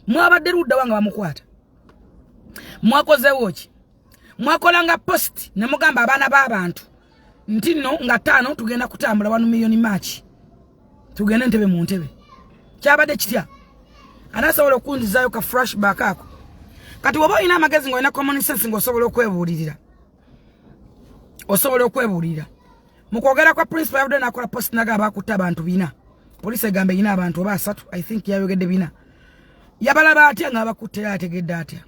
mwabadde ludda wanga bamukwata mwakozeewo ki mwakolanga post ne mugamba abaana b'abantu nti nno nga 5 tugenda kutambula 1 million March tugende ntebe mu ntebe kyabadde kitya anasobola okundizayo ka flashback ako kati woba ina amagezi ngo ina common sense ngo osobola okwebuulirira mukwogera kwa principal yabudde nakola post naga abakutte abantu bina police egambe ina abantu oba 3 I think yayogedde bina yabalaba atya nga abakutte ategedde atya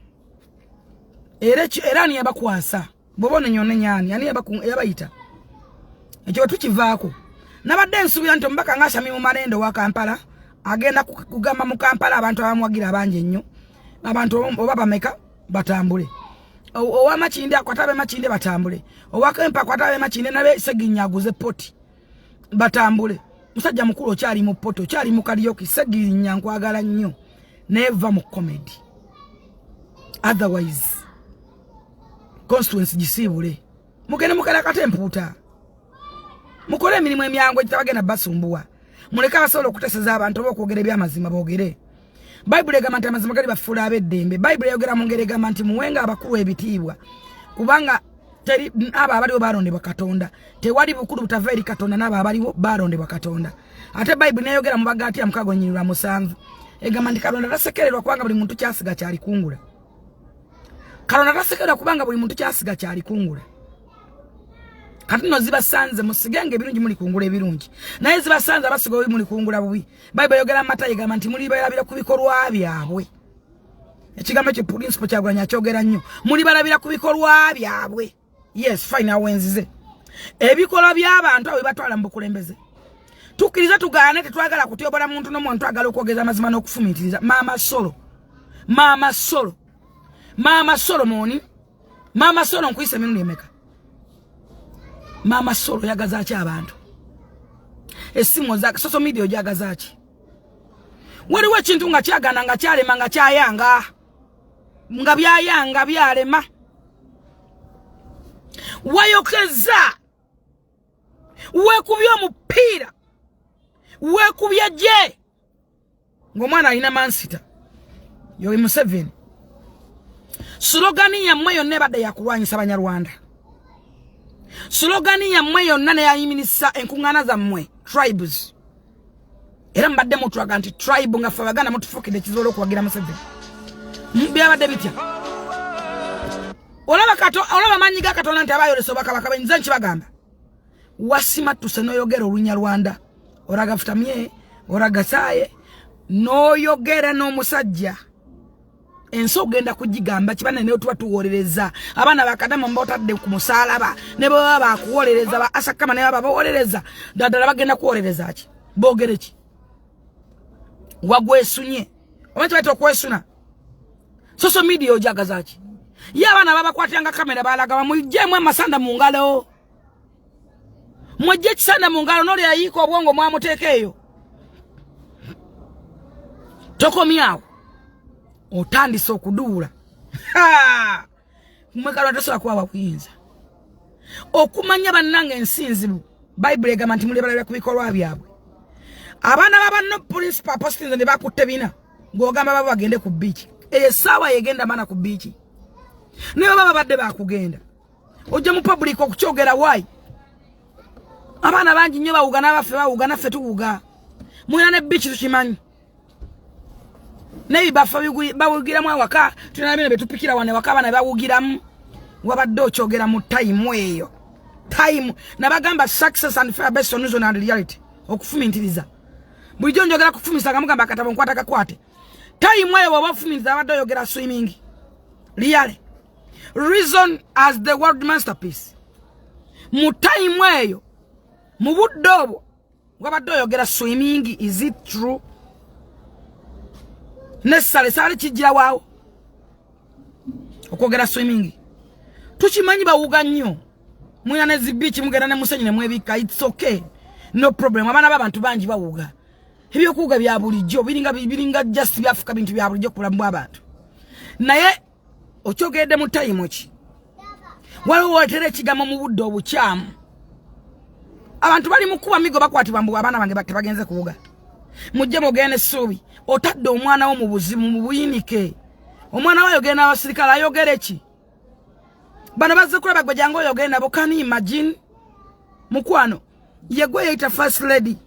era ni yabakwasa bobone nyone nyani yani yabayita ekyo tukivaako nabadde nsubira nti mbaka ngasami mu malendo wa Kampala agenda kugamba mu Kampala abantu abamwagira abanje nnyo abantu oba bameka batambule owa Makinde akwatabe Makinde batambule owa Kempa akwatabe Makinde nabe seginyaguze poti batambule musajja mukulu okyali mu poto okyali mu kaliyoki seginyankwagala nnyo never mu comedy otherwise constituency gisibule mugende mukala katemputa mukole emirimu emyangu ekitabagenda basumbuwa muleka basobola okuteseza abantu oba okwogera ebyamazima boogere Bible egamba nti amazima gali bafuula ab'eddembe Bible yogera mu ngeri egamba nti muwenga abakulu ebitiibwa kubanga teri abo abaliwo balondebwa Katonda tewali bukulu butava eri Katonda n'abo abaliwo balondebwa Katonda ate Bible neyogera mu Bagalatia 6:7 egamba nti Katonda tasekererwa kubanga buli muntu kyasiga kyali kungula Katonda tasekererwa kubanga buli muntu kyasiga kyali kungula kati no zibasanze musigenge birungi muli kungula ebirungi naye zibasanze abasigo muli kungula bubi Bible yogera Matayo egamba nti muli balabira ku bikolwa byabwe ekigambo kye principle Kyagulanyi kyogera nnyo muli balabira ku bikolwa byabwe yes fine awenzize ebikolwa by'abantu abo batwala mbukulembeze tukiriza tugaane tetwagala kutyobola muntu n'omuntu agala okwogeza amazima n'okufumitiriza mama solo moni mama solo nkwise mirundi emeka mama solo yagaza ki abantu esimu za social media ojagaza ki waliwo ekintu nga kyagana nga kyalema nga kyayanga nga byayanga byalema wayokeza wekubye omupiira wekubye je ng'omwana alina mansita yoyi Museveni slogani yammwe yonna ebadde yakulwanyisa Banyarwanda slogani yammwe yonna ne yayiminisa enkuŋŋaana zammwe tribes era mbadde mutulaga nti tribe nga ffe Abaganda mutufukidde ekizoolo okuwagira Museveni byabadde bitya olaba maanyi ga Katonda nti abayolesa obakabaka benyiza nkibagamba wasimatuse n'oyogera olunya Rwanda oraga futamye oraga saaye n'oyogera n'omusajja enso ogenda kugigamba kibana ne otuwa tuwolereza abaana bakadama mbotadde ku musalaba ne baba bakuwolereza ba asakama ne baba bawolereza dadala bagenda kuwolereza ki boogere ki wagwesunye omanyi baito kwesuna social media ojagaza ki yabana baba kwatanga kamera balaga bamujemwe amasanda mu ngalo mujje kisanda mu ngalo noli ayiko obwongo mwamutekeeyo tokomyawo otandise okuduula mwekalo tasobola kuba kuyinza okumanya bannange ensinzibu Bible egamba nti mulebalabira ku bikolwa byabwe abaana babanno principal apostles ne bakutte bina ng'ogamba baba bagende ku beach esaawa yegenda mana ku beach ne baba badde bakugenda ojja mu public okukyogera wayi abaana bangi nnyo bawuga n'abaffe bawuga naffe tuwuga mulina ne beach tukimanyi nebi bafa bawugiramu awaka tulina bino betupikira wane waka abana bawugiramu wabadde okyogera mu time eyo time nabagamba success and fair based on reason and reality okufumintiriza bulijjo njogera kufumisa gamugamba akatabo nkwata kakwate time eyo wabafumintiriza abadde oyogera swimming really reason as the world masterpiece mu time eyo mu budde obwo wabadde oyogera swimming is it true necessary sale kijira wao okwogera swimming tukimanyi bawuga nnyo muyana ne zibichi mugenda ne musenyi ne mwebika it's okay no problem abana babantu bangi bawuga ebyo kuuga bya bulijjo biringa just byafuka bintu bya bulijjo kulamu abantu naye okyogedde mu time ki waliwo wotere ekigamo mu budde obukyamu abantu bali mu kuba migo bakwatibwa mbu abana bange bagenze kuwuga mujje mugende subi otadde omwana wo mu buzimu mu buyinike omwana wa yogenda abasirikale ayogere ki bano bazze kulaba gwe jangu oyogenda bo can you imagine mukwano yegwe yita first lady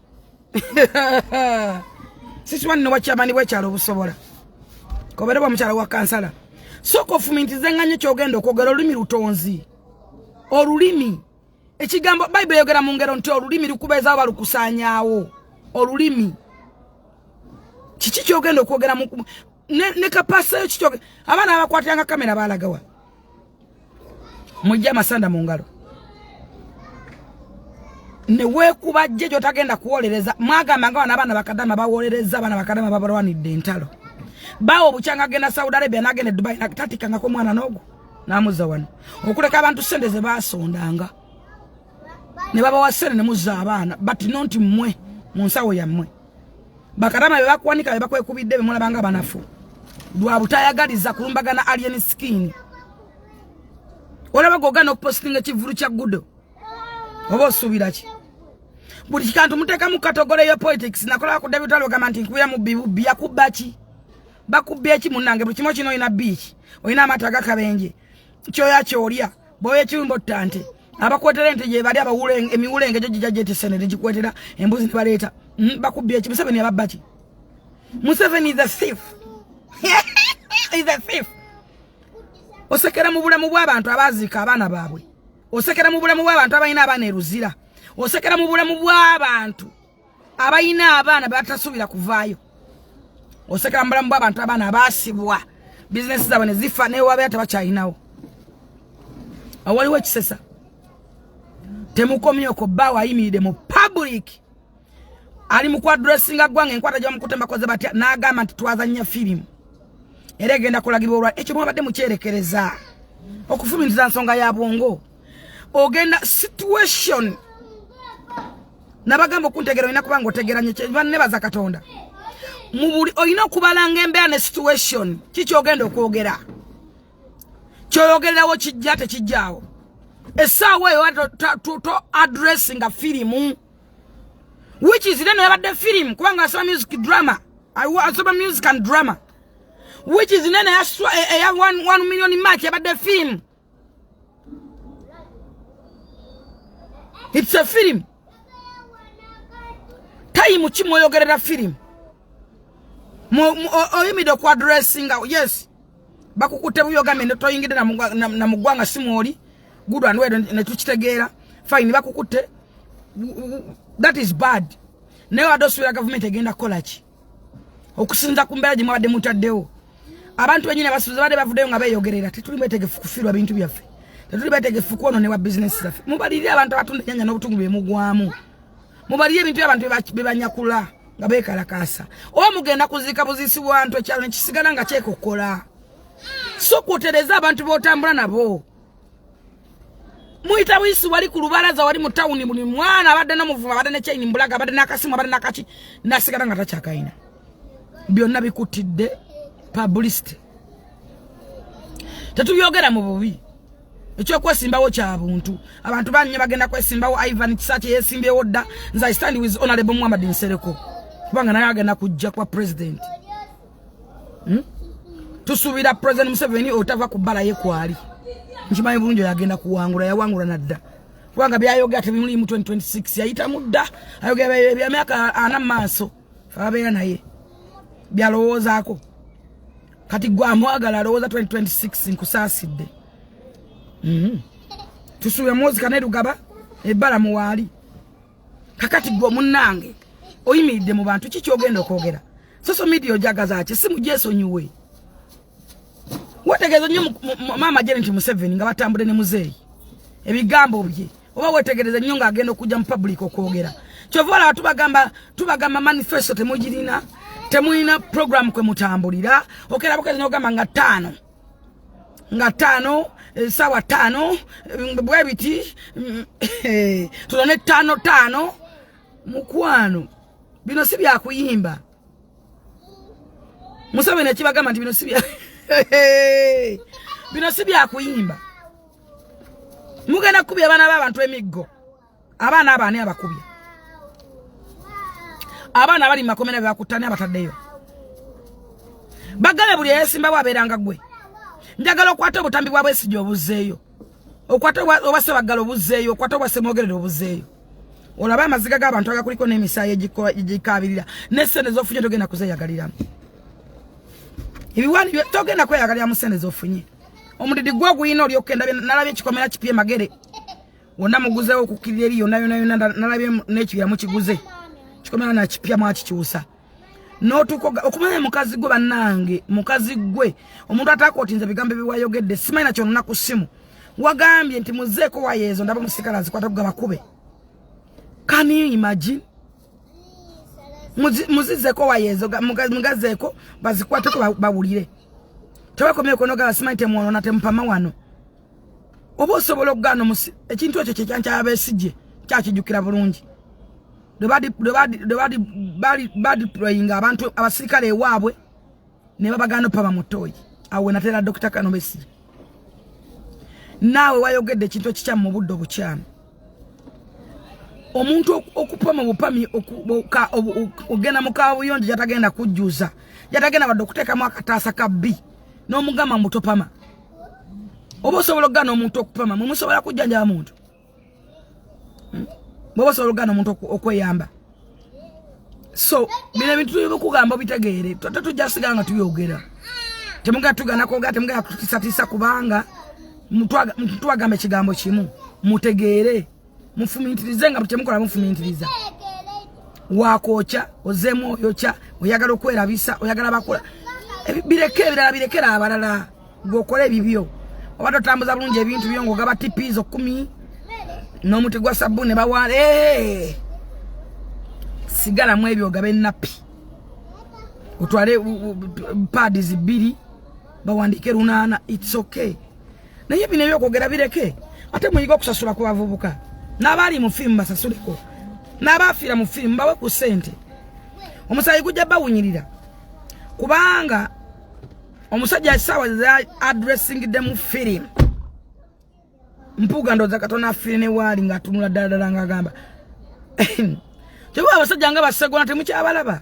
sisi wanno wakyamani bwekyalo obusobola kobere bwa mukyalo wa kansala soko fumintize nganye kyogenda okwogera olulimi lutonzi olulimi ekigambo Bible yogera mu ngero nti olulimi lukubeza balukusanyaawo olulimi kiki kyogenda okwogera ne kapasa ekyo abana abakwatanga kamera balagawa mujja masanda mu ngalo ne wekuba jejo tagenda kuwolereza mwagamba nga abana bakadama bawolereza abana bakadama babalwanidde entalo bawo bukyanga genda Saudi Arabia nagenda Dubai nakatatikanga ko mwana nogo namuza wano okuleka abantu sende ze basondanga ne baba wasene ne muzza abana but not mmwe munsawo ya mmwe bakadama bakwanika bakwekubidde bemula banga banafu dwa butayagaliza kulumbagana alien skin olaba gogana postinga kivuru kya gudo obo subira ki buli kikantu muteka mu katogole ya politics nakola ku David Talo gamanti kuya mu bibu yakubachi bakubye ki munange buli kimo kino ina beach oyina amataga kabenje kyoya kyolya boye kimbo tante abakwetere nte je bali abawule emiwulenge je jajete senere jikwetera embuzi baleta bakubye ki Museveni ababachi Museveni is a thief is a thief osekera mu bulamu bw'abantu abazika abana baabwe osekera mu bulamu bw'abantu abayina abana eruzira osekera mu bulamu bw'abantu abayina abana batasubira kuvaayo osekera mu bulamu bw'abantu abana abasibwa business zabane zifa ne wabe atabakyayinawo awaliwo ekisesa temukomyoko bawa ayimiridde mu public ali mu kwadressinga gwange enkwata gya mukutemba koze batya n'agamba nti twazanya firimu era egenda kulagibwa olwa ekyo mwabadde mukyerekereza okufumiriza nsonga ya bwongo ogenda situation nabagamba okuntegera olina kubanga otegeranye nebaza Katonda mubuli olina okubalanga embeera ne situation kiki ogenda okwogera kyoyogererawo kijja tekijjaawo essaawa eyo to addressing a film which is then yabadde film kubanga asoma music drama asoma music and drama which is nene ya 1 million match yabadde film it's a film time chimoyogerera film oyimido kwa dressing yes bakukute buyogamye netoyingide na mugwanga simoli good and well ne tukitegera fine bakukute that is bad newa adosubira government egenda kolachi okusinza kumberaji mwabadde mutaddewo abantu wenyine basubiza bade bavudeyo nga beyogerera tetuli betegefu kufirwa bintu byaffe tetuli betegefu kuono ne wa business zaffe mubalire abantu abatunda nyanya n'obutungu bemugwamu mubalire bintu abantu bebanyakula nga bekalakasa o mugenda kuzika buzisi bwantu ekyalo nekisigala nga kyekokola so kutereza abantu botambula nabo muita wisi wali ku lubalaza wali mu town buli mwana abadde namuvuma abadde ne chain mbulaga abadde nakasimu abadde nakaki nasigala nga takyakaina byonna bikutidde publicity tetuyogera mu bubi ekyo kwesimbawo kya buntu abantu banye bagenda kwesimbawo Ivan Kisache yesimbewo dda nza stand with honorable Muhammad Nsereko kubanga naye agenda kujja kwa president tusubira president Museveni otava kubala ye kwali njimaye bulungi yagenda kuwangula yawangula nadda kubanga byayogera tebimuli mu 2026 yayita mudda ayogera bya myaka ana maaso fabeera naye byalowoozaako kati gwa mwagala alowooza 2026 nkusaasidde tusubira mwozi kanerugaba ebbala muwaali kakati gwa munnange oyimiridde mu bantu kiki ogenda okwogera social media ojagaza ki simu gyesonyiwe wetegereza nnyo mama Janet Museveni nga batambule ne muzeeyi ebigambo bye oba wetegereza nnyo ng'agenda okujja mu public okwogera kyovola tubagamba manifesto temugirina temulina program kwe mutambulira okera bokeza n'ogamba nga tano sawa 5 bwe biti tulone 5 mukwano bino si bya kuyimba Museveni ekibagamba nti bino si bya kuyimba mugenda kubya abana b'abantu emiggo abaana abani abakubya Abana bali makomera bakutane abataddeyo. Bagale buli esimba waberanga gwe. Njagala okwata obutambi bwa bwesijjo obuzeeyo. Okwata obase bagalo obuzeeyo, okwata obase mogerero obuzeeyo. Olaba amaziga g'abantu agakuliko n'emisaayi egikabirira. N'essente z'ofunye togenda kuzeeyagaliramu. Ebiwani togenda kweyagalira mu ssente z'ofunye. Omudidi gwo guyina oli okenda nalabye ekikomera kipye magere. Wonna muguzeewo okukkirira eri yonna nalabye n'ekibira mu kiguze. Kikomera na kipya mwakikyusa. N'otuuka okumanya mukazi gwe bannange, mukazi gwe omuntu atakootinze bigambo biwayogedde simanyi nakyo nonna ku ssimu. Wagambye nti muzeeko wayeezo ndaba musikala zikwata kugaba kube. Can you imagine? Muzizeko wayezo mugazeko bazikwate ko bawulire. Tebakomye konoga simanyi temwono na tempama wano. Oba osobola okugana ekintu ekyo kyancha abesije kyakijukira bulungi. Badi praying abantu abasirikale ewaabwe ne babagano paba mutoyi. Awe natera Dr. Kanobesi. Nawe wayogedde ekintu ekikyamu mu buddo bukyamu. Omuntu okupama bupami ogenda mukawo yonje jatagenda kujjuza. Jatagenda badde okuteekamu akataasa ka B. N'omugama mutopama. Oba osobola okugana omuntu okupama, mumusobola kujjanja omuntu. Bobo osobola okugana omuntu okweyamba. So, bino ebintu by'okugamba bitegeere, tetujja nga tuyogera. Temuga tugana koga temuga kutisatisa kubanga mtu agamba ekigambo kimu. Mutegeere. Mufumintirize nga temukola mufumintiriza. Wakocha, ozemu oyocha, oyagala okwerabisa, oyagala bakola. Birekera abalala gokole ebibyo. Obato tambuza bulungi ebintu byo ngogaba tipizo 10 n'omuti gwa sabune bawale. Sigala mu ebyo gabe napi. Utwale pads 2 bawandike runana, it's okay. Naye bino ebyo kogera bireke. Ate muyiga okusasula ku bavubuka. Nabali mu film basasuliko. Nabafira mu film bawe ku sente. Omusayi kujja bawunyirira. Kubanga omusajja sawa za addressing them film. Mpuga ndoza katona film ne wali ngatunula dadala ngagamba. Tewa abasajja nga basegona temuki abalaba.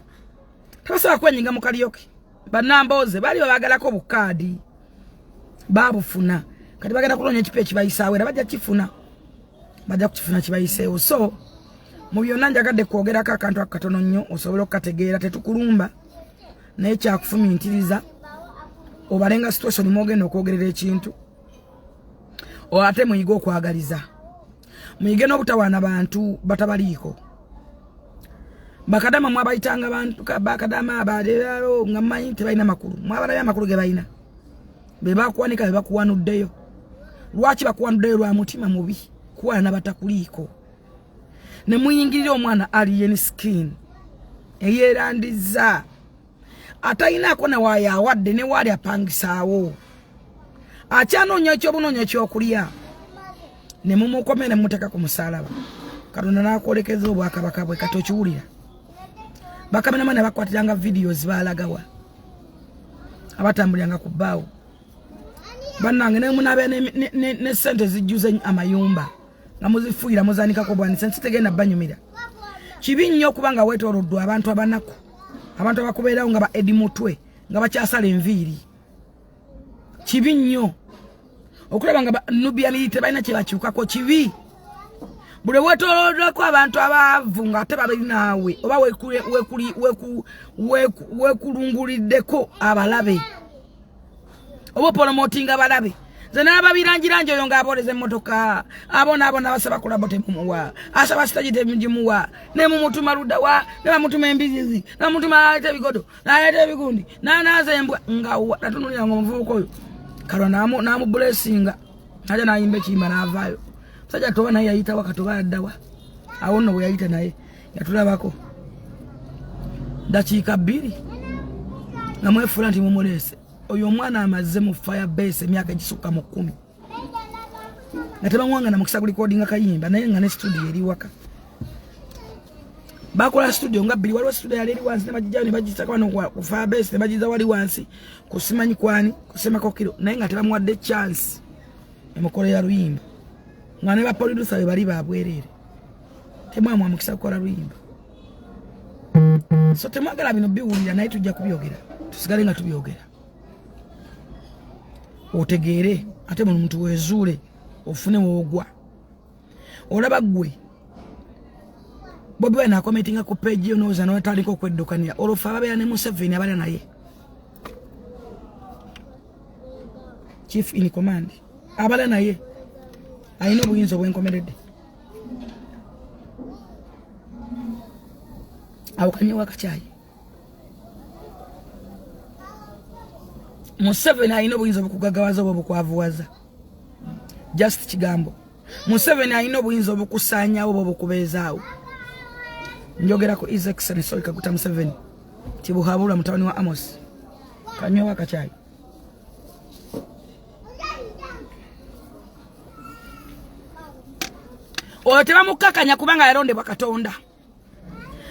Tabasaba kwenyinga mu kaliyoki. Banamboze bali babagalako bukadi. Babufuna. Kati bagenda kulonya ekipe kibayisawe bajja kifuna. Bajja kukifuna kibayiseewo. So mu byonna njagadde kwogerako akantu akatono nnyo osobola okukategeera tetukulumba naye kyakufumintiriza obalenga situation mwogenda okwogerera ekintu ate muyiga okwagaliza muyige n'obutawaana bantu batabaliiko bakadama mwabayitanga bantu bakadama abalero nga mmanyi tebalina makulu mwabalabya amakulu ge balina be bakuwanika be bakuwanuddeyo lwaki bakuwanuddeyo lwa mutima mubi kuwana batakuliiko ne muyingirira omwana alien skin eyerandiza atayinaako ne waayawadde ne waali apangisaawo akyanoonya ekyobunoonyo ekyokulya ne mumukomere muteka ku musalaba Katonda n'akwolekeza obwakabaka bwe kati okiwulira bakameramani abakwatiranga videos baalagawa abatambuliranga ku bbaawo bannange ne munabe ne sente zijjuze amayumba nga muzifuira muzanikako bwani sensi tegenda banyumira kibi nnyo kubanga wetoloddwa abantu abanaku abantu abakubeerawo nga ba edi mutwe nga bakyasala enviiri kibi nnyo okulaba nga nubiani tebalina kye bakyukako kibi bule wetoloddwako abantu abaavu nga ate babiri naawe oba wekulunguliddeko abalabe oba promoting abalabe zena ababiranjiranje oyo ng'aboleza emmotoka abona basaba kulabo temuwa asaba sitaji temujimuwa ne mumutuma ludawa ne bamutuma embizizi ne mumutuma alete bigodo nalete ebigundi nanazembwa nga natunulira ng'omuvubuka oyo kalwa namu blessinga naja nayimba ekiyimba n'avaayo musajja toba naye yayitawa katoba addawa awo nno bwe yayita naye yatulabako dakiika 2 nga mwefuula nti mumuleese oyo omwana amaze mu fire base emyaka egisukka mu 10 nga tebamwanga na mukisa recording kayimba naye nga ne studio eri waka bakola studio nga 2 waliwo studio yali eri wansi ne bagijjayo ne bagisa kwano ku fire base ne bagiza wali wansi kusimanyi kwani kusema kokiro naye nga tebamuwadde chance emukolo ya luyimba nga ne bapolidusa be bali babwerere temwamwa mukisa kukola luyimba So temagala bino biwulira naye tujja kubyogera tusigale nga tubyogera otegeere ate mu muntu wezuule ofune wogwa olaba gwe Bobi Wine commenting ku page yo noza no taliko kweddukania olofa babeera ne Museveni abala naye chief in command abala naye ayina obuyinza obwenkomeredde awukanye wakachayi Museveni ayina obuyinza obukugagawaza obukwavuwaza just kigambo Museveni ayina obuyinza obukusaanyaawo obukubeezaawo njogera ku His Excellency Yoweri Kaguta Museveni Tibuhabula mutawani wa Amos kanywa wakachayi oteba mukakanya kubanga yarondebwa Katonda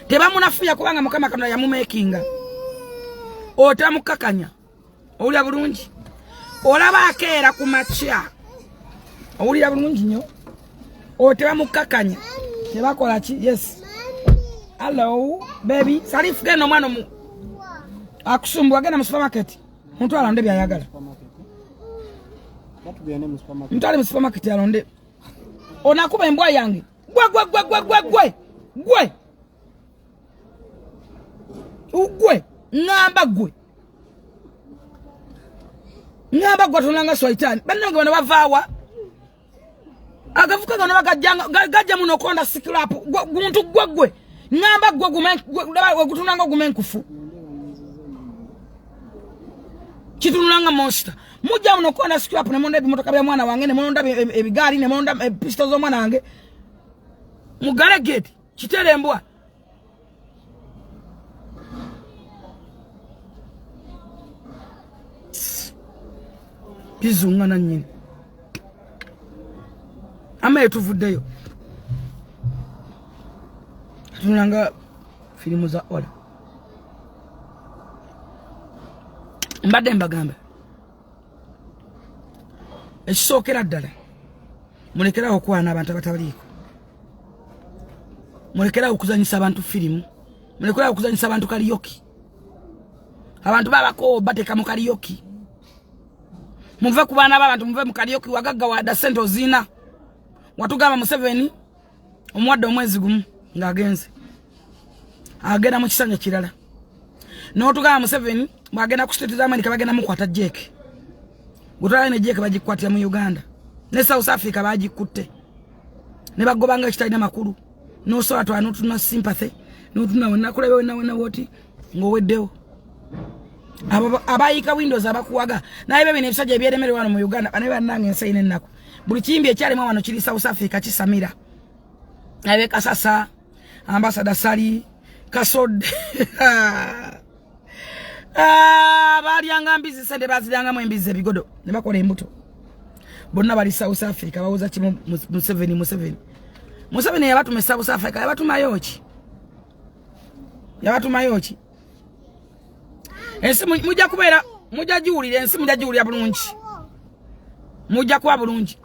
teba munafuya kubanga Mukama Katonda yamumekinga oteba mukakanya Owulira bulungi olaba akeera ku makya owulira bulungi nnyo oteba mukakanya tebakola ki yes hello baby Salif genda omwana mu akusumbu agenda mu supermarket muntu alonde byayagala mutwale mu supermarket alonde onakuba embwa yange gwe ugwe ngamba gwe tunanga swaitani bannange bano bavaawa agavuka gano bagajja muno konda sikilapu muntu gwe ngamba gwe gutunanga gumenkufu kitunanga monster mujja muno konda sikilapu ne monda bimotoka bya mwana wange ne monda ebigaali ne monda pistols zo mwana wange mugale gate kitere mbwa bizungana nyine ama etuvuddeyo tunanga filimu za ola mbadde mbagamba ekisookera ddala mulekeraho okwana abantu abataliiko mulekeraho okuzanyisa abantu filimu mulekeraho okuzanyisa abantu kaliyoki abantu babako bateka mu kaliyoki muve ku baana b'abantu muve mu kaliyoki wagagga wada sente zina watugamba Museveni omwadde omwezi gumu ng'agenze agenda mu kisanja kirala n'otugamba Museveni mwagenda ku state za America bagenda mukwata jeke gutwala ne jeke bagikwatira mu Uganda ne South Africa bagikutte ne bagobanga kitalina makulu n'osobola twanu tuna sympathy n'otuna nakulebe wena woti ng'oweddewo abayika Windows abakuwaga naye bebe nebisajja ebyeremerwa wano mu Uganda ane bannange ensayine ennaku buli kimbi ekyalimu wano kiri South Africa kisamira naye kasasa ambassador Sali kasodde balyanga mbizi sente bazilanga mu embizi ebigodo ne bakola embuto bonna bali South Africa bawuza kimu Museveni yabatuma South Africa yabatuma yoki ensi mujja kubeera mujja jiwulira ensi mujja jiwulira bulungi mujja kuba bulungi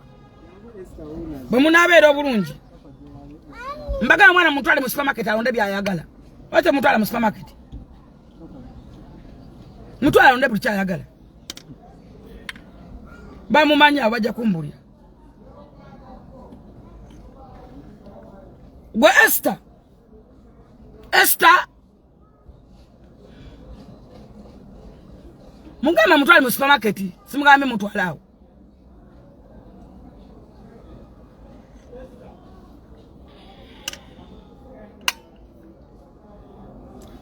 bwe munaabeera obulungi mbagala mwana mutwale mu supermarket alonde byayagala wate mutwala mu supermarket mutwala alonde buli kyayagala bamumanya bajja kumbulira gwe Esther mungama mutwale mu supermarket simugambe mutwalawo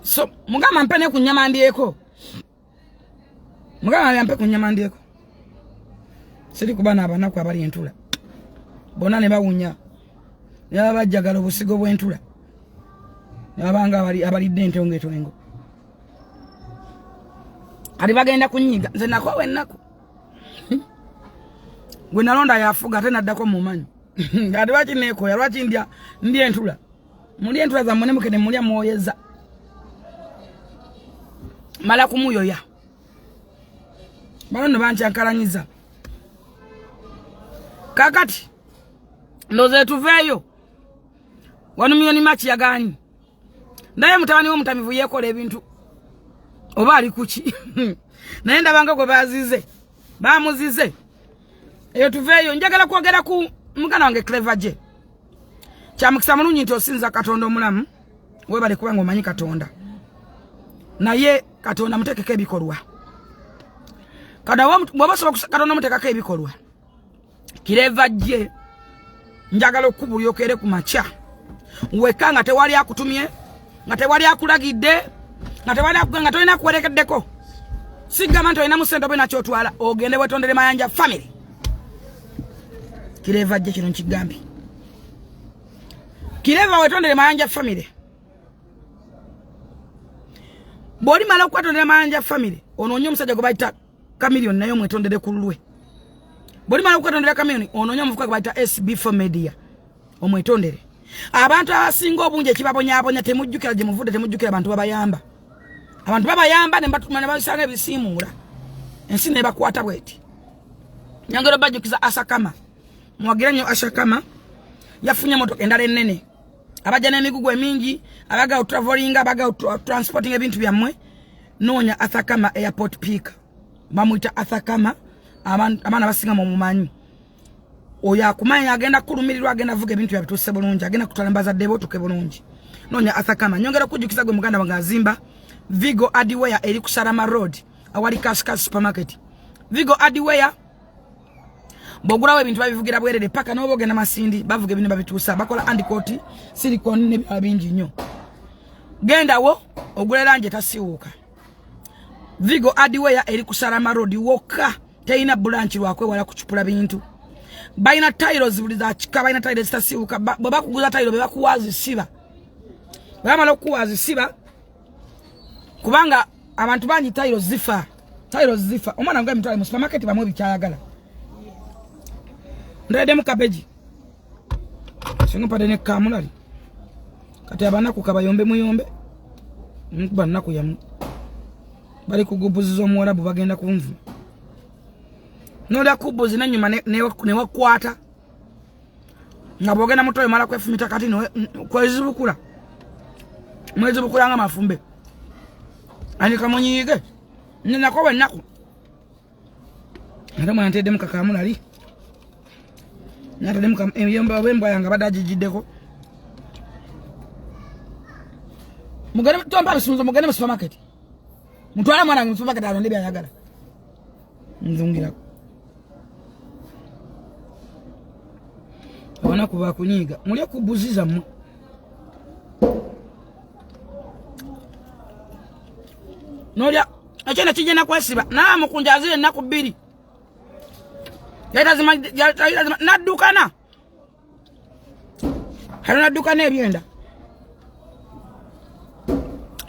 so mungama mpene kunyamandieko mungama yampe kunyamandieko siri kubana abanaku abali entula bonna ne bawunya ne babajjagala obusigo bw'entula ne babanga abalidde ente ongetonengo ali bagenda kunyiga nze nakwawe ennaku gwe nalonda yafuga ate naddako mumanyi ati lwaki neekoya lwaki ndi entula muli entula zammwe ne mukene mulya mwoyeza mala kumuyoya bano ne bankyankalanyiza kakati ndoze tuveeyo wano milioni machi yaganyi naye mutabani wo mutamivu yekola ebintu oba ali kuki naye ndabanga gwe bazize bamuzize eyo tuveeyo njagala kwogera ku mugana wange Clever je kyamukisa mulungi nti osinza Katonda omulamu we bali kuba ng'omanyi Katonda naye Katonda mutekeko ebikolwa kada bw'oba osobola Katonda mutekako ebikolwa Clever je njagala okubulya okere ku makya weka nga tewali akutumye nga tewali akulagidde nga tewali nga tolina kuwerekeddeko sigamba nti olina musente bwe nakyotwala ogende wetondere Mayanja family Clever je kino nkigambye Clever wetondere Mayanja family bw'oli mala okwatondera Mayanja family onoonye omusajja gwe bayita Chameleon naye omwetondere ku lulwe bw'oli mala okwatondera Chameleon onoonye omuvuka gwe bayita SB4 media omwetondere abantu abasinga obungi ekibabonyaabonya temujjukira gye muvudde temujjukira abantu babayamba ne batuma ne babisanga ebisiimuula ensi ne bakwata bweti nyongera bajjukiza Asakama mwagira nnyo Asakama yafunye motoka endala ennene abajja n'emigugu emingi abaga traveling abaga transporting ebintu byammwe noonya Asakama airport peak bamuyita Asakama abaana basinga mu mumanyi oya kumanya agenda kulumirirwa agenda vuga ebintu byabituse bulungi agenda kutalambaza debo tuke bulungi noonya Asakama nyongera kujjukiza gwe muganda wange azimba Vigo Adiweya eri ku Sarama Road awali Kaskas supermarket Vigo Adiweya bogurawe ebintu babivugira bwerere paka n'obo genda masindi bavuga ebintu babituusa bakola andikoti silicone ne bingi nnyo genda wo ogulelanje tasiwuka Vigo Adiweya eri ku Sarama Road woka teina branch lwakwe wala kuchupula bintu baina tiles buliza chika baina tiles tasiwuka baba kuguza tiles baba kuwazi siba bamala okuwazi siba kubanga abantu banyi tiles zifa omwana ngwe mutwale mu supermarket bamwe bikyayagala ndede mu cabbage singa pade ne kamulali kati abana ku kabayombe muyombe nkuba naku yamu bali kugubuzizo muwarabu bagenda kunvu noda kubuzi nanyuma ne wakwata ngabogena mutoyo mala kwefumita kati no kwezibukula mwezi bukulanga mafumbe ani kamunyige nina ko wenako ndamo antede mu kakamulali natade mu emyomba wemba yanga badajijiddeko mugane tomba bisunzo mugane mu supermarket mutwala mwana mu supermarket alonde byayagala nzungira wana kuba kunyiga muli kubuziza mu nolya achana kijena kwesiba na mukunjazire naku 2 lazima nadukana halina dukana ebyenda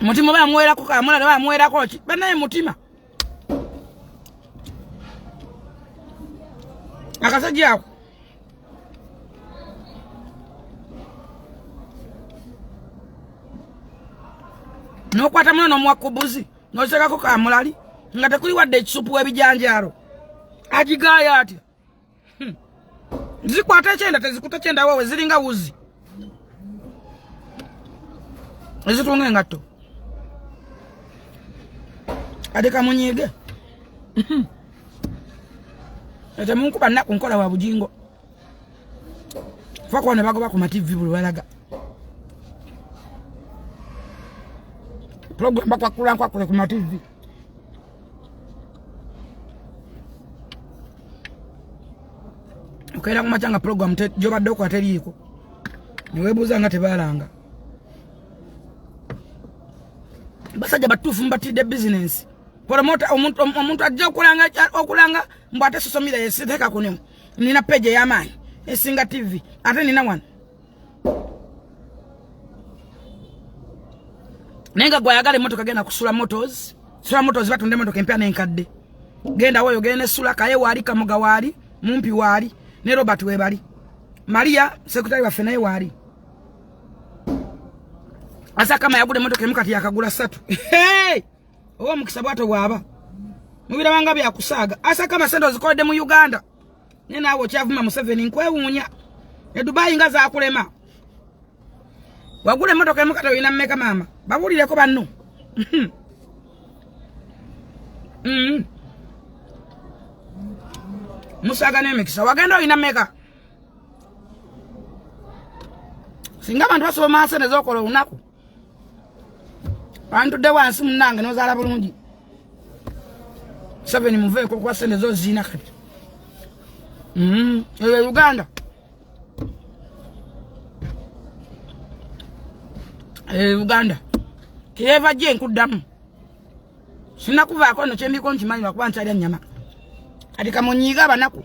mutima ba mwera ko kamula ba mwera ko ki banaye mutima akasaji yako no kwata mwana omwakubuzi no seka ko kamulali ngate kuli wadde ekisupu webijanjaro ajigaya ati zikwata chenda tezikuta chenda wewe zilinga wuzi ezitunga ngato adeka munyige ate munku banna kunkola wa bujingo fako ne bagoba ku TV bulu balaga program bakwa kula ku TV okaira kumachanga program joba doko ateriko niwebuza nga tebalanga basajja batufu mbatide business promoter omuntu ajja okulanga mbate sosomira yesiteka kunemu nina page ya mani esinga TV ate nina wana nenga gwayagale moto kagenda kusula motors batunde moto kempya nenkadde genda woyo gene sula kaye wali kamuga wali mumpi wali ne Robert webali Maria secretary wa fenaye wali asa kama yagude moto kemukati yakagula 3 hey owa mukisabwato bwaba mubira banga bya kusaga asa kama sendo zikolde mu Uganda nena awo kyavuma mu 7 nkwewunya e Dubai ngaza akulema wagule moto kemukati ina mmeka mama babulireko banno musaga n'emikisa wagenda olina meka singa abantu basoma sente z'okola olunaku bantudde wansi munnange n'ozaala bulungi 7 muveeko kuba sente zo ziina kati eyo Uganda Uganda kiyeva je nkuddamu sinakuvaako no kyembiko nkimanyi lwakuba nkyalya nnyama kati kamunyiiga abanaku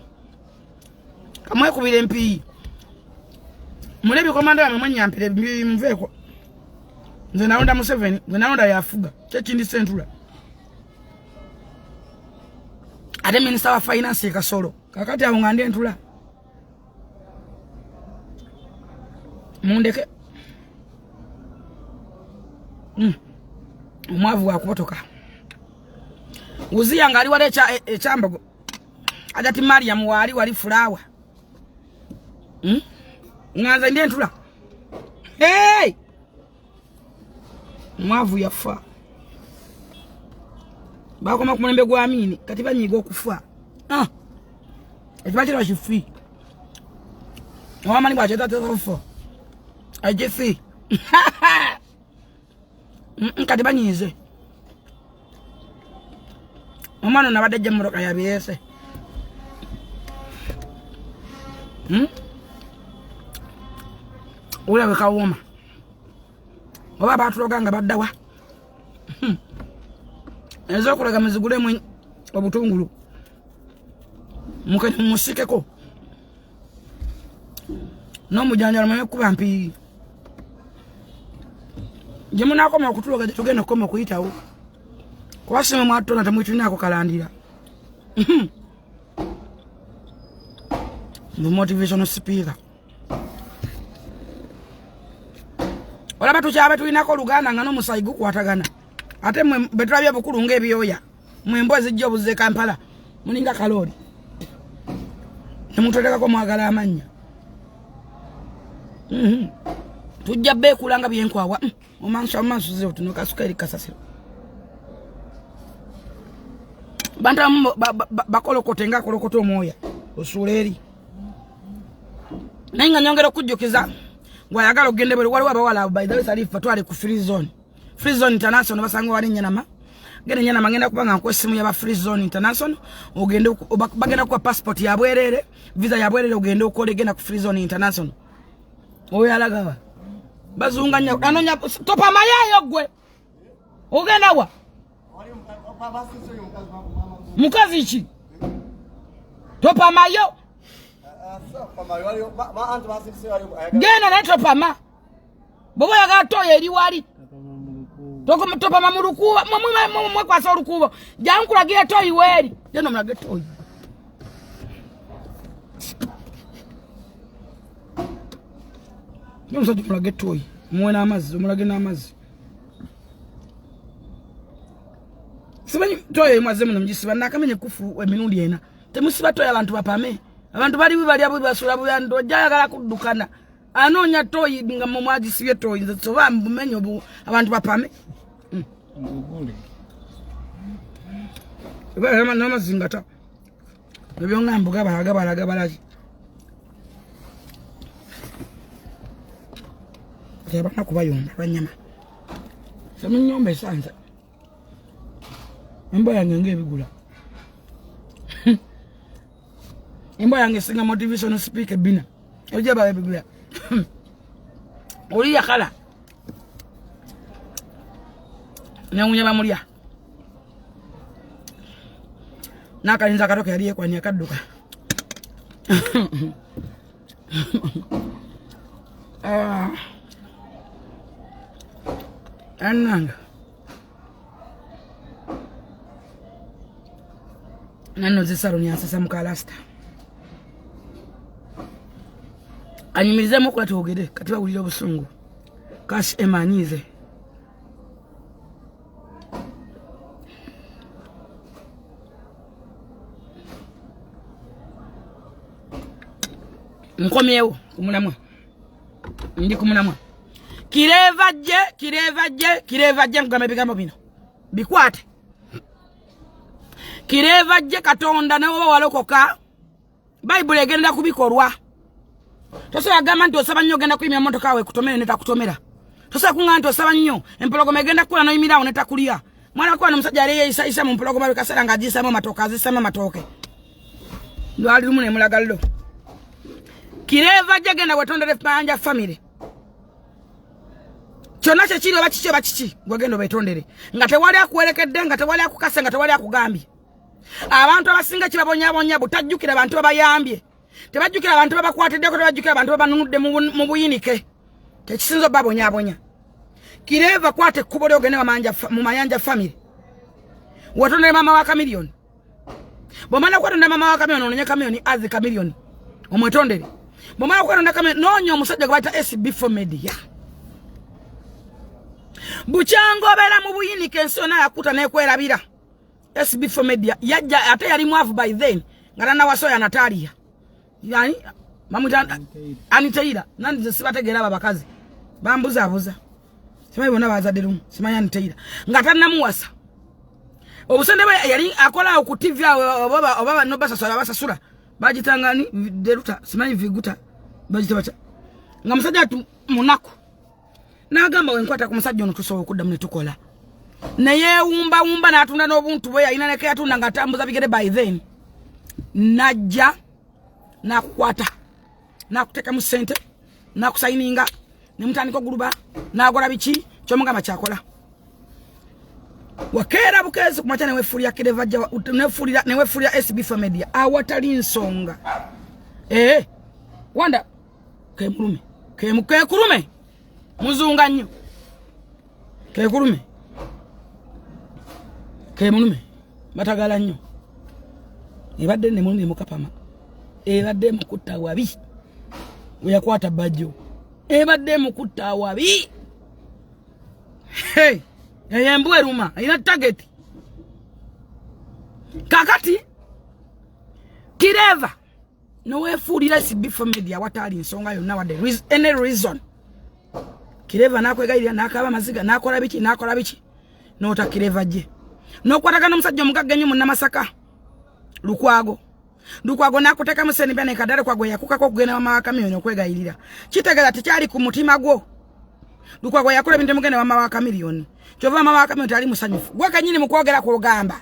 kamwekubira empiiyi mule bikomando yamwe mwenyampire muveeko nze nalonda mu 7 nze nalonda yafuga kyekindi sentula ate minisita wa finance Kasolo kakati awo nga ndi entula mundeke omwavu wakupotoka uzia nga ali wale echambogo ajati Mariam wali fulawa nganza ndi entula hey mwavu yafa bakoma ku mulembe gwa Amini kati banyiga okufa ekibakira kifi wamani bwacheta tofo ajefi kati banyize omwana nabadde jemmuroka yabyese ulabe kawoma oba batuloga nga baddawa ezokulaga muzigulemu obutungulu mukene musikeko n'omujanjalo mwenye kuba mpi jemunakoma okutuloga tugenda okukoma okuyitawo kwasime mwatona temwitunako kalandira the motivational speaker olaba tukyabe tulinako Oluganda nga n'omusayi gukwatagana ate mwe betulabye bukulu ng'ebyoya mwembo ezijja obuze Kampala muninga kalori temutotekako mwagala amanya tujja beekulanga byenkwawa omansuze otunoka sukari kasasiro bantamu bakolokote nga kolokoto omwoya osuula eri naye nga nyongera okujjukiza ngwayagala ogende bwe waliwo abawala by the way salifa twali ku free zone international basanga wali nyanama ngenda kubanga nkwesimu ya free zone international ogende bagenda kwa passport ya bwerere visa ya bwerere ogende okole genda ku free zone international oyo alagawa bazunganya anonya topa mayayo gwe ogenda wa mukazi ki topa mayo genda na topa ma bobo yaga toye eri wali topa mamurukuba mwe kwasa orukubo jankulagira toyi weri jeno mlage toyi Nyumsa tumulage toyi muwena amazi umulage n'amazi sibanyi toyi mwaze muno mjisiba nakamenye kufu emirundi ena temusiba toyi abantu bapame abantu bali bali abo basula buyando jayagala kudukana anonya toyi nga mumwaji siye toyi nzo bambumenyo abantu bapame Eba nama zingata ebyo ngambuga balaga Sebana kubayumba banyama Semunyomba esanza Embo yange ngebigula Embo yange singa motivational speaker bina Ojaba ebigula Oli yakala Nyangunya bamulya Nakalinza katoke yaliye kwa nyakaduka Ananga Nano zisaro ni asasa mukalasta Anyimirize mukula tugede katiba ulilo busungu Kashi emanyize Nkomyewo kumunamwa ndi kumunamwa kireva je ngame bigambo bino bikwate kireva je katonda nawo walokoka Bible egenda kubikorwa tosobola gamba nti osaba nnyo ogenda kuyimira motoka we kutomera netakutomera tosobola kuŋŋamba nti osaba nnyo empologoma egenda kukula noyimirawo netakulya mwana kwa n'omusajja yali yeeyisayisa mu mpologoma bikaseera ng'agiyisamu amatooke lwali lumu ne mulagallo kireva je genda wetondere mayanja family kyonna kyekiri oba kiki oba kiki gwegenda obetondere nga tewali akuwerekedde nga tewali akukase nga tewali akugambye abantu abasinga kibabonyabonya butajjukira abantu babayambye tebajjukira abantu babakwatiddeko tebajjukira abantu babanunudde mu buyinike tekisinza babonyabonya kireva kwate ekkubo lyogende mu mayanja family watondere mama wa kamiliyoni bw'omala kwatondera mama wa kamiliyoni ononye kamiliyoni azi kamiliyoni omwetondere bw'omala kwatondera kamiliyoni noonya omusajja gwe bayita SB4 media bucyango obeera mu buyinike ensi yonna yakuta n'ekwerabira SB4 media yajja ate yali mwavu by then nga nanawasoya Natalia yani mamuta aniteira nandi sibategeera abakazi bambuzabuza simanyi bonna bazadde lumu simanyi aniteira nga tannamuwasa obusende bwe yali akola ku TV oba no basasula bagitangani deruta simanyi viguta bagitabacha nga musajja tu munaku nagamba wenkwata ku musajja ono tusobola okuddamu ne tukola naye wumba n'atunda n'obuntu bwe yalina ne keyatunda ng'atambuza bigere by then najja n'akukwata n'akuteeka mu ssente n'akusayininga ne mutandika oguluba n'agola biki ky'omugamba kyakola wakeera bukeezi ku makya neweefulira kireva jja neweefulira SB4 media awatali nsonga wanda kekulume muzunga nnyo kekulume kemulume batagala nnyo ebadde ne mulumi mukapama ebadde mukutta wabi uyakwata bajjo ebadde mukutta wabi eyembwe ruma ina target kakati kireva no weefulira SB4 media watali nsonga yonna wadde any reason kireva nakwegayirira nakaba maziga nakola biki nota kireva je nokwatagana omusajja omugagga nnyo munnamasaka lukwago nakuteka museni bane kadare kwagwe yakukako kugenda mama wa kamiliyoni okwegayirira kitegeeza tekyali ku mutima gwo lukwago yakola ebintu mugende mama wa kamiliyoni kyova mama wa kamiliyoni tali musanyufu gwe kanyini mu kwogera kwogamba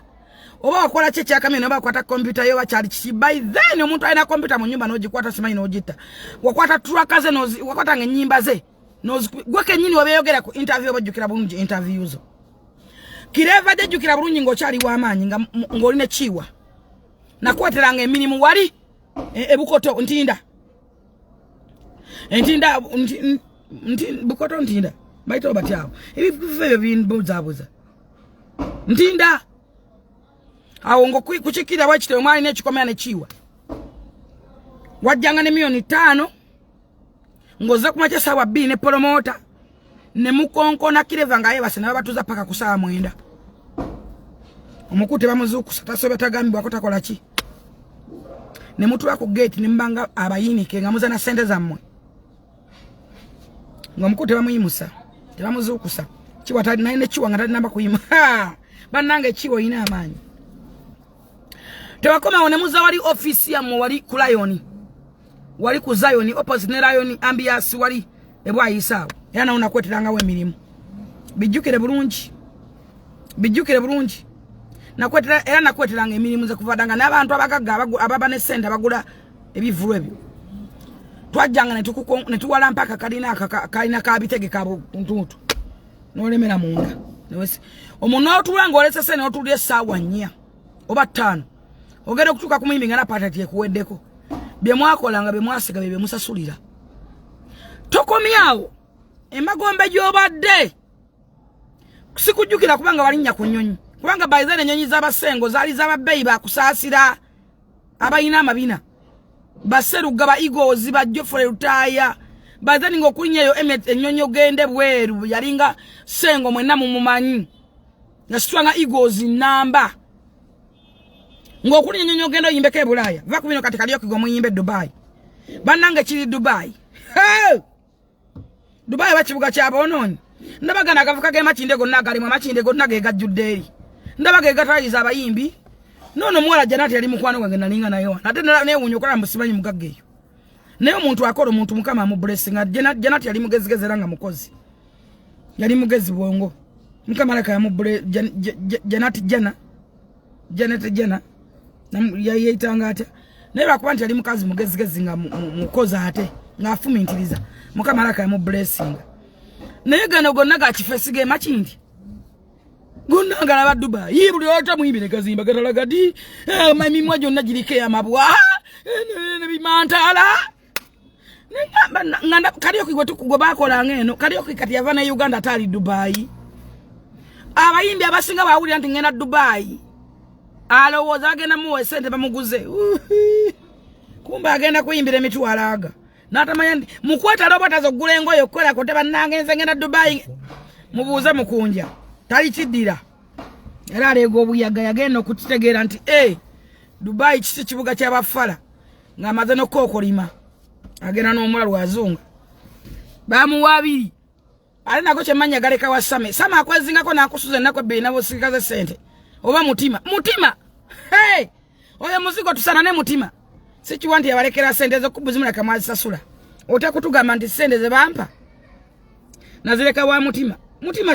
oba wakola kye kya kamiliyoni oba wakwata kompyuta yo bakyali kiki by then omuntu alina kompyuta mu nnyumba n'ogikwata simanyi n'ogitta wakwata truaka ze wakwata ng'ennyimba ze gwe kenyini wabeeyogera ku interview obajjukira bulungi interview zo kireva jjukira bulungi ng'okyali w'amaanyi ng'olina ekiwa nakweteranga emirimu wali ebukoto ntinda bukoto ntinda bayita obatyawo ebivuve ebyo bimbuzabuza ntinda awo ng'okukikira bwekityo omwali n'ekikomera nekiwa wajjanga ne miliyoni 5 ng'oza kumakya saawa 2 ne promota ne mukonkona kireva nga yebase ne babatuza paka ku saawa 9 omukute bamuzuukusa tasobe tagambibwako takola ki ne mutula ku gate ne mbanga abayinike nga muzana sente zammwe ng'omukute bamuyimusa tebamuzuukusa kiwa tali naye nekiwa nga talinamba kuyima bannange ekiwa oyina amaanyi tewakomawo ne muza wali ofisi yammwe wali ku Lion wali ku Zion opposite ne Lion ambiance wali ebwayisaawo era nawo nakweterangawo emirimu bijjukire bulungi nakwetera era nakweteranga emirimu ze kuvadanga n'abantu abagagga ababa ne sente bagula ebivulu ebyo twajjanga ne tuwala mpaka kalina kabitege kabo ntuntu n'olemera munda omuntu n'otula ng'olese sente n'otulira essaawa 4 oba 5 ogenda okutuuka ku muyimbi nga na patati ekuweddeko bye mwakolanga bye mwasiga bye musasulira tokomyawo emagombe gy'obadde sikujjukira kubanga walinnya ku nnyonyi kubanga bayizana ennyonyi z'abasengo zaali z'ababbeeyi bakusaasira abalina amabina baseruga ba eagles bajjofole lutaaya bayizani ng'okulinnyayo ennyonyi ogende bweru yalinga sengo mwenna mumumanyi yasitwanga eagles namba ng'okulinya ennyonyi ogende oyimbeko e Bulaaya va ku bino kati kalyokigo muyimbe Dubai bannange kiri Dubai Dubai bakibuga kyabononyi ndabagana akavuka ge machinde gonna gali mu machinde gonna ge gajjudde ndabaga gatayiza abayimbi nono mwala Janati yali mukwano gwange nalinga nayo ate ne wunyokola musimanyi mugagge eyo naye omuntu akola omuntu mukama mu blessing Janati yali mugezigezera nga mukozi yali mugezi bwongo mukama laka mu Janati jana yayitanga ate naye bakuba nti yali mukazi mugezigezi nga mukozi ate ngafumintiriza mukama laka mu blessing naye gano gonna gakifesige machindi gonna ngala Dubai yibuli ota muyimbire kazimba gatalagadi mami mwajo najirike ya mabwa ne bimantala nganda kaliyo kigwe tukugo bakola ngeno kaliyo kikati yava na Uganda tali Dubai abayimbi abasinga bawulira nti ngena Dubai alowoza agenda muwe sente bamuguze kumba agenda kuyimbira emitwalaga natamanya ndi mukwata robota zogula engoyo kola kote bannange nze ngenda Dubai mubuuze mukunja tali kiddira era alego obuyaga yagenda okukitegeera nti Dubai kisi kibuga ky'abafala ng'amaze n'okookolima agenda n'omula lwazunga bamuwabiri ali nako kyemmanya galeka wa Sama akwezingako n'akusuza ennaku ebbiri n'abosirikaze sente oba mutima oyo muzigo tusana ne mutima sikiwa nti yabalekera sente z'okubuzimulaka mwazisasula otakutugamba nti sente ze bampa nazireka wa mutima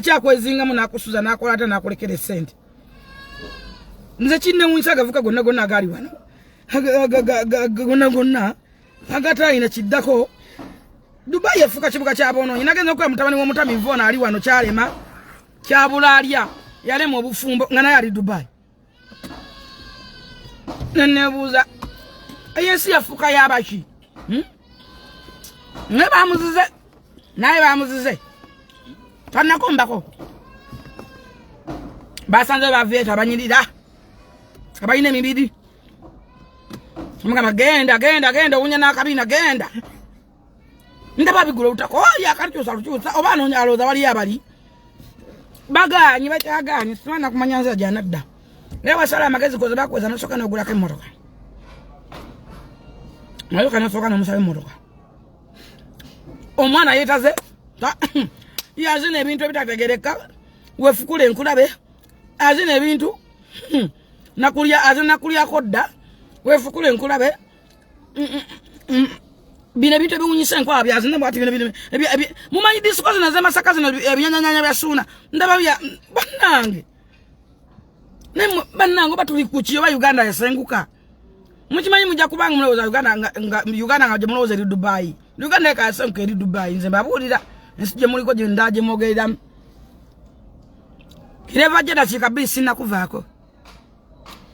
kyakwezingamu n'akusuza n'akola ate n'akulekera sente nze kinne mwinsa agavuka gonna agali wano gonna agatalina kiddako Dubai efuka kibuga kyabononyi nagenza okukola mutabani w'omutami Vona ali wano kyalema kyabulaalya yalema obufumbo nga naye ali Dubai nenebuuza eyensi yafuka yabaki naye bamuzize tanakombako basanze baveeta banyirira abalina emibiri omugamba genda owunya n'akabina genda ndaba bigula utako yakalikyusa oba anonyaloza wali abali baganyi bakyagaanyi simana kumanya nza janadda naye wasala amagezi koze bakweza nosoka nogulako emmotoka nayoka nosoka nomusaba emmotoka omwana yeetaze yazina ebintu ebitategereka wefukula enkulabe azina ebintu nakulyako dda wefukula enkulabe bino ebintu ebiwunyisa enkwala byazina bwati bino mumanyi disiko zino z'Amasaka zino ebinyanyanya bya Suuna ndaba bya bannange oba tuli ku ki oba Uganda yasenguka mukimanyi mujja kubanga mulowooza Uganda nga gye mulowooza eri Dubai Uganda ekayasenguka eri Dubai nze mbabuulira ensi gye muliko gye ndagye mwogereramu kireva gye dakiika 2 sinnakuvaako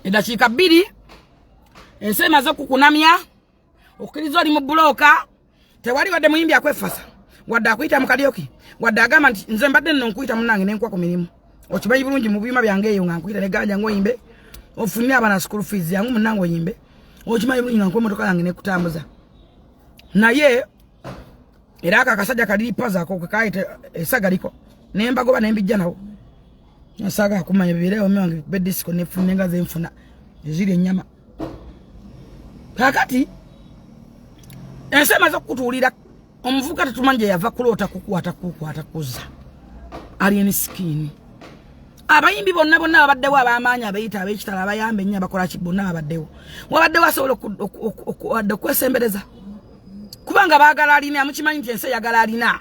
edakiika 2 ensi emaze okukunamya okukiriza oli mu buloka tewali wadde muyimbi akwefasa wadde akuyita mu kalyoki wadde agamba nti nze mbadde nno nkuyita munnange nenkwa ku mirimu okimanyi bulungi mu byuma byange eyo nga nkuyita neganja ngoyimbe ofunire abaana school fees yangu munnange oyimbe okimanyi bulungi nga nkuwa emmotoka yange nekutambuza naye era ako akasajja kaliripazaako kekayita esaga liko nembagoba nembijja nawo nasaagala kumanya bibireewo miwange bedisiko nefunne nga zenfuna eziri ennyama kakati ensi emaze okutuulira omuvubuka tetumanyi gye yava kuloota kukwata kuzza ali emisikini abayimbi bonna babaddewo ab'amaanyi abayita ab'ekitala abayamba ennyo abakola ki bonna babaddewo wabaddewo asobola okwesembereza kubanga baagala alina mukimanyi nti ensi eyagala alina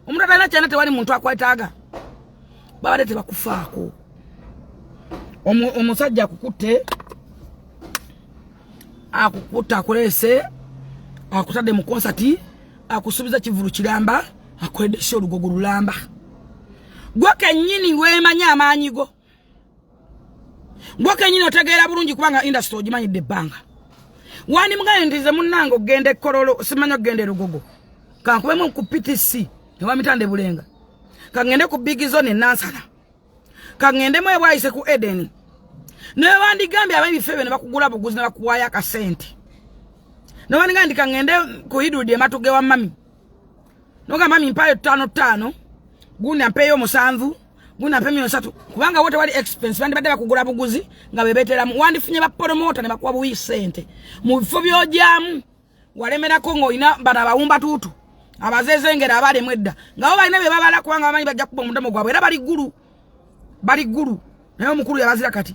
omuntu atalina kyana tewali muntu akwetaaga babadde tebakufaako omusajja akukutte akulese akutadde mu konsati akusubiza kivulu kiramba akwedesha olugogo lulamba gwe kennyini weemanya amaanyi go gwe kennyini otegeera bulungi kubanga industry ogimanyidde ebbanga wandi mugaye ntize munnange ogenda ekkololo simanyi ogenda erugogo kankubemu ku PTC ewa mitande bulenga kangende ku Big Zone enansala kangendemu ebwayise ku Eden naye wandigambye abayibife ne bakugula buguzi ne bakuwaayo akasente nowandingambye kangende ku Hidudi ematuge wa mami noga mami mpayo 5 gundi ampeyo 7 gundi ampeyo 3 kubanga wote wali expense bandi badde bakugula buguzi nga bebeteramu wandifunye ba promoter ne bakuwa buwi sente mu bifo by'ojamu walemera kongo ina bana bawumba tutu abazezengera abale mwedda ngabo balina be babala kwanga amanyi bajja kuba mundamo gwabwe era bali guru nayo mukuru yabazira kati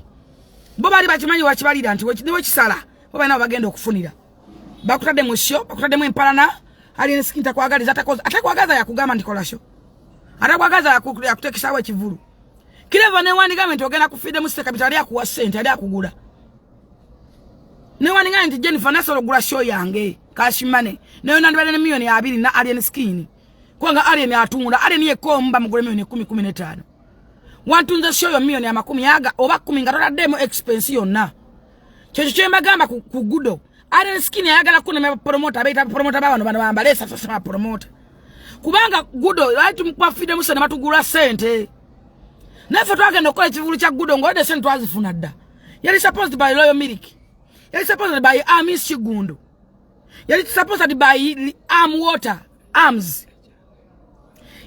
bo bali bakimanyi wakibalira nti wekidiwe kisala bo balina bagenda okufunira bakutadde mu show bakutadde mu empalana ali nsikinta kwagaliza atakwagaza yakugamba ndikola show atakwagaza yakutekisawo ekivulu kireva ne wani government ogenda kufide mu state capital ya kuwa sente ali akugula ne wani nganti Jennifer nasolo gula show yange kashimane nayo nandibale ne milioni 2 na alien skin kwanga alien atunda alien yekomba mugule milioni 10-15 wantunza show yo milioni 10 yaga oba 10 ngatola demo expense yonna kyo kyemba gamba ku gudo alien skin yagala kuna promoter abaita promoter bano bambalesa sasa promoter kubanga gudo right mkwafide musana matugula sente nafe twagenda okola ekivulu kya gudo ngode sente twazifuna dda yali supposed by Royal Milk yali supposed by Armies Kigundo yali supposed by Arms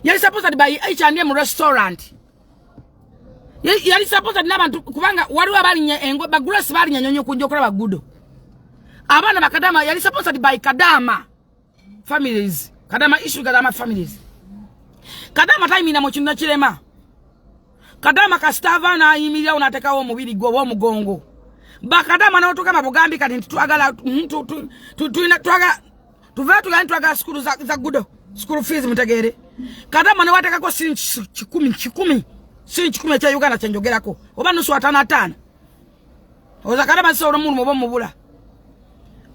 yali supposed by H&M restaurant yali supposed n'abantu kubanga waliwo abalinya engwe bagulasi balinya nyonyo kunjo kola bagudo abana bakadama yali supposed by Kadama families Kadama issue Kadama families Kadama time ina mochina kirema Kadama kastava na yimilia unateka wo mubiri gwo wo mugongo bakadama na otoka mabugambi kati twagala twaga school za gudo school fees mutegere Kadama ne wateka ko sinchi 10 sinchi 10 cha Uganda chenjogerako oba nusu 5 oza Kadama so omuntu mubo mubula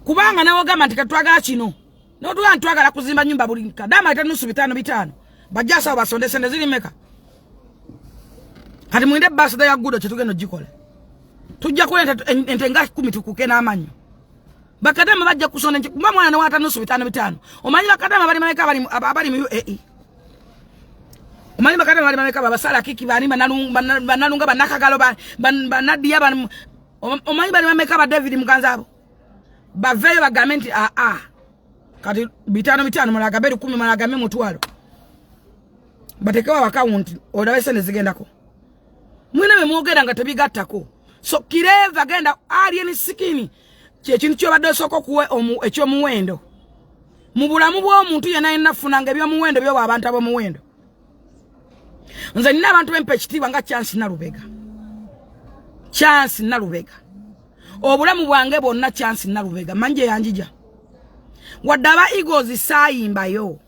kubanga nawo gama ntikatwaga kino notuwa ntwagala kuzimba nyumba buli Kadama ita nusu 5 bajasa basonde sende zili meka hati mwinde birthday ya gudo chitugeno jikola tujja kuleta entenga 10 tukukena amanyo bakadama bajja kusonde kumba mwana na wata nusu 5 omanyi bakadama bali mameka bali mu UAE omanyi bakadama bali mameka babasala kiki bani banalunga banakagalo banadia bani omanyi bali mameka ba David Muganzabo baveyo bagamenti kati 5 malaga beru 10 malaga memutwalo batekewa account odawese nezigendako mwine memwogera nga tebigattako so kireva genda alien sikini kyekintu kyobadde soko kuwe ekyo muwendo mu bulamu bw'omuntu yena inafunanga ebyo muwendo byo abantu abo muwendo nze nina abantu bempe ekitiibwa nga chance na lubega obulamu bwange bonna chance na lubega manje yanjija wadde aba Eagles saayimbayo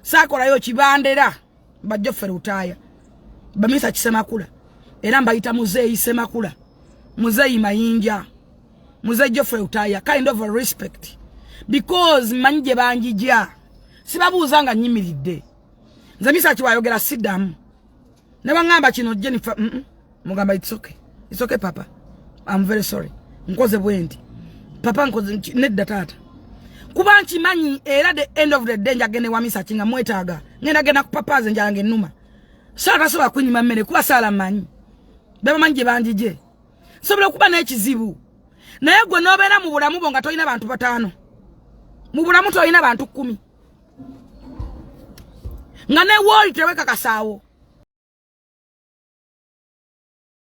saakolayo kibandera bajjofere utaya bamisa kisemakula era mbayita muzeyi semakula muzeyi mayinja muzeyi jofre utaya kind of a respect because manje banjija sibabuuzanga nyimiridde nze misa kiwayogera sidamu ne bangamba kino Jennifer mugamba it's okay papa I'm very sorry nkoze bwendi papa nkoze nedda tata kuba nkimanyi era the end of the day njagene wa misa kinga mwetaaga ngenda gena kupapaze njange nnuma sala soba kunyima mmere kuba sala manyi baba manje banjije sobola kuba n'ekizibu naye gwe nobeera mu bulamu bo nga toyina bantu 5 mu bulamu toyina bantu 10 nga ne woli teweka kasaawo